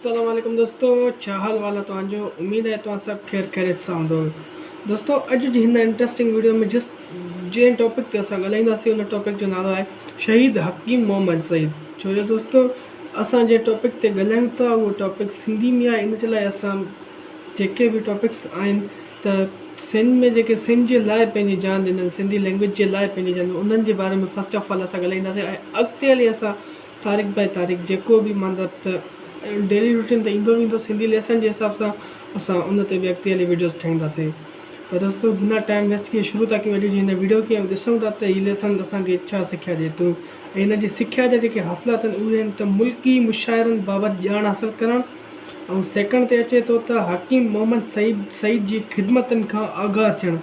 अस्सलाम वालेकुम दोस्तों, छा हाल वाला तव्हांजो। उम्मीद है तव्हां सभु ख़ैरियत सां हूंदो। दोस्तों, अॼु जी हिन इंट्रस्टिंग वीडियो में जंहिं टॉपिक ते असां ॻाल्हाईंदासीं उन टॉपिक जो नालो आहे शहीद हकीम मोहम्मद सईद। छो जो दोस्तों, असां जंहिं टॉपिक ते ॻाल्हायूं था उहो टॉपिक सिंधी में आहे। इन जे लाइ असां जेके बि टॉपिक्स आहिनि त सिंध में जेके सिंध जे लाइ पंहिंजी जान ॾिननि, सिंधी लैंग्वेज जे लाइ पंहिंजी जान, उन्हनि जे बारे में फस्ट ऑफ ऑल असां ॻाल्हाईंदासीं। ऐं अॻिते हली असां तारीख़ बाय तारीख़ जेको बि मतिलबु त डेली रूटीन त ईंदो वेंदो सिंधी लेसन जे हिसाब सां, असां उन ते बि अॻिते हली वीडियोस ठाहींदासीं। त दोस्तों, बिना टाइम वेस्ट किए शुरू था कयूं अॼु जी हिन वीडियो खे। ॾिसूं था त हीउ लेसन असांखे छा सिख्या ॾिए थो। ऐं हिन जी सिख्या जा जेके हासिलात आहिनि उहे आहिनि त मुल्की मुशाइरनि बाबति ॼाण हासिलु करणु। ऐं सेकंड ते अचे थो त हकीम मोहम्मद सईद जी ख़िदमतनि खां आगाह थियणु।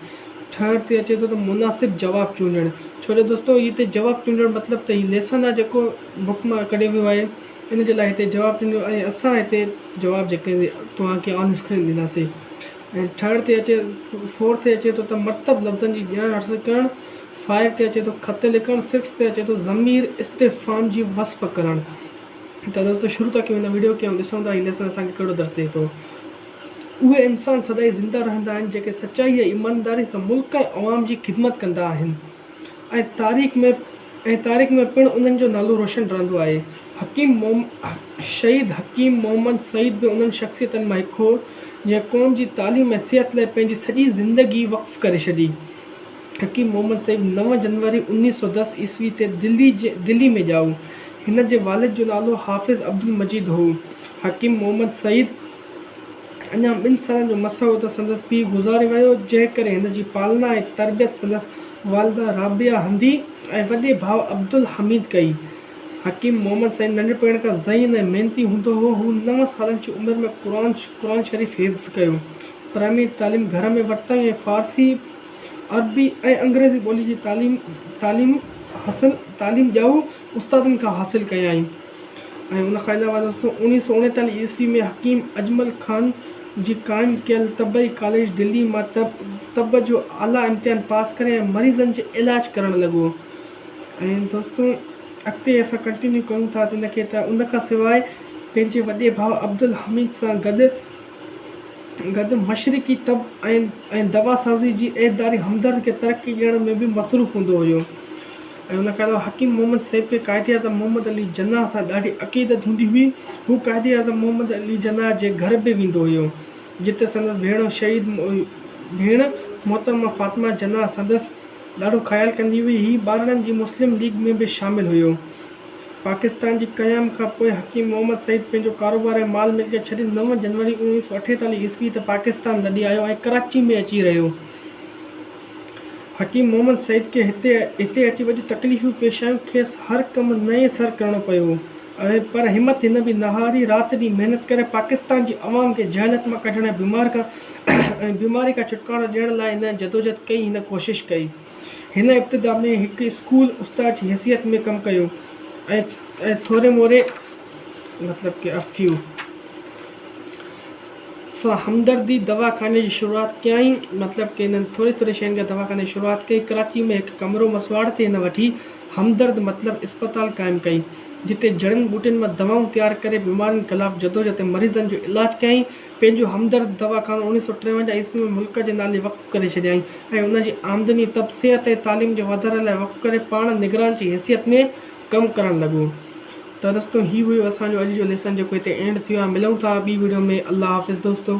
थर्ड ते अचे थो त मुनासिबु जवाबु चूंडणु। छो जो दोस्तों, हिते जवाबु चूंडणु मतिलबु त हीउ लेसन आहे जेको बुक मां कढियो वियो आहे, इन जे लाइ हिते जवाबु ॾिनो ऐं असां हिते जवाबु जेके तव्हांखे ऑन स्क्रीन ॾींदासीं। ऐं थर्ड ते अचे फोर्थ ते अचे थो त मरतब लफ़्ज़नि जी ॼाण हासिलु करणु। 5 ते अचे थो ख़त लिखणु। 6 ते अचे थो ज़मीर इस्तिफ़ाम जी वस्फ़ करणु। त दोस्तों, शुरू था कयूं हिन वीडियो खे ऐं ॾिसूं था हीउ लेसन असांखे कहिड़ो दर्स ॾिए थो। उहे इंसान सदाई ज़िंदा रहंदा आहिनि जेके सचाई ऐं ईमानदारी सां मुल्क ऐं अवाम जी ख़िदमत कंदा आहिनि ऐं तारीख़ में पिणु उन्हनि जो नालो रोशन रहंदो आहे। शहीद हकीम मोहम्मद सईद बि उन्हनि शख़्सियतनि मां हिकु हो जंहिं क़ौम जी तालीम ऐं सिहत लाइ पंहिंजी सॼी ज़िंदगी वक़्फ़ करे छॾी। हकीम मोहम्मद सईद 9 जनवरी 1910 ईस्वी ते दिल्ली में ॼाओ। हिन जे वालिद जो नालो हाफ़िज़ अब्दुल मजीद हो। हकीम मोहम्मद सईद अञा 2 सालनि जो मसो हो त संदसि पीउ गुज़ारे वियो, जंहिं करे हिन जी पालना ऐं तरबियत संदसि वालिदा राबिया हंदी ऐं वॾे भाउ अब्दुल हमीद कई। हकीम मोहम्मद सईद नंढपण खां ज़हीन ऐं महिनती हूंदो हो। हू 9 सालनि जी उमिरि में क़ुरान शरीफ़ हिफ़्ज़ कयो। प्राइमरी तालीम घर में वरितई ऐं फ़ारसी, अरबी ऐं अंग्रेज़ी ॿोली जी तालीम ॼाऊ उस्तादनि खां हासिलु कयाई। ऐं उन खां अलावा दोस्तों 1939 ईस्वी में हकीम अजमल ख़ान जी क़ाइमु कयल तबई कॉलेज दिल्ली मां तब जो आला इम्तिहान पास करे ऐं मरीज़नि जो इलाजु करणु लॻो। ऐं दोस्तों, अॻिते असां कंटिन्यू कयूं था त हिनखे त उन खां सवाइ पंहिंजे वॾे भाउ अब्दुल हमीद सां गॾु मशरिक़ी तब ऐं दवासाज़ी जी ऐदारी हमदर्द खे तरक़ी ॾियण में बि मसरूफ़ हूंदो हुयो। ऐं उन खां अलावा हकीम मोहम्मद सईद खे क़ाइद आज़म मोहम्मद अली जन्नाह सां ॾाढी अक़ीदत हूंदी हुई। हू क़ाइद आज़म मोहम्मद अली जन्नाह जे घर बि वेंदो हुयो, जिते संदसि भेण मोहतरमा फ़ातिमा जन्नाह संदसि ॾाढो ख़्यालु कंदी हुई। हीउ ॿारनि जी मुस्लिम लीग में बि शामिलु हुयो। पाकिस्तान जी क़याम खां पोइ हकीम मोहम्मद सईद पंहिंजो कारोबार ऐं माल मिल्कियत छॾे 9 जनवरी 1948 ईस्वी ते पाकिस्तान लॾी आयो ऐं कराची में अची रहियो। हकीम मोहम्मद सईद खे हिते अची वॾियूं तकलीफ़ूं पेश आयूं। खेसि हर कमु नए सर करणो पियो, पर हिमत हिन बि न हारी। राति ॾींहुं महिनत करे पाकिस्तान जी अवाम खे जहालत मां कढण ऐं बीमारी खां छुटकारो ॾियण लाइ हिन जदोजहद कई, हिन कोशिशि कई। हिन इब्तिदा में हिकु स्कूल उस्ताद जी हैसियत में कमु कयो ऐं थोरे मोरे मतिलबु कि अफ़ियूं सां हमदर्दी दवाख़ाने जी शुरूआति कयई। मतिलबु कि हिननि थोरे शयुनि खां दवाख़ाने जी शुरूआति कई। कराची में हिकु कमिरो मसवाड़ ते हिन वठी हमदर्द मतिलबु इस्पताल क़ाइमु कई, जिते जड़ियुनि ॿूटियुनि मां दवाऊं तयारु करे बीमारियुनि ख़िलाफ़ु जदोजहद मरीज़नि जो इलाजु कयई। पंहिंजो हमदर्द दवाख़ानो 1953 ईस्वी में मुल्क जे नाले वक़्फ़ करे छॾियई ऐं उनजी आमदनी तबसियत ऐं तालीम जे वाधारे लाइ वक़्फ़ करे पाण निगरान जी हैसियत में कमु करणु लॻो। त दोस्तों, हीउ हुयो असांजो अॼु जो लेसन जेको हिते एंड थियो आहे। मिलूं था ॿी वीडियो में। अल्लाह हाफ़िज़ दोस्तों।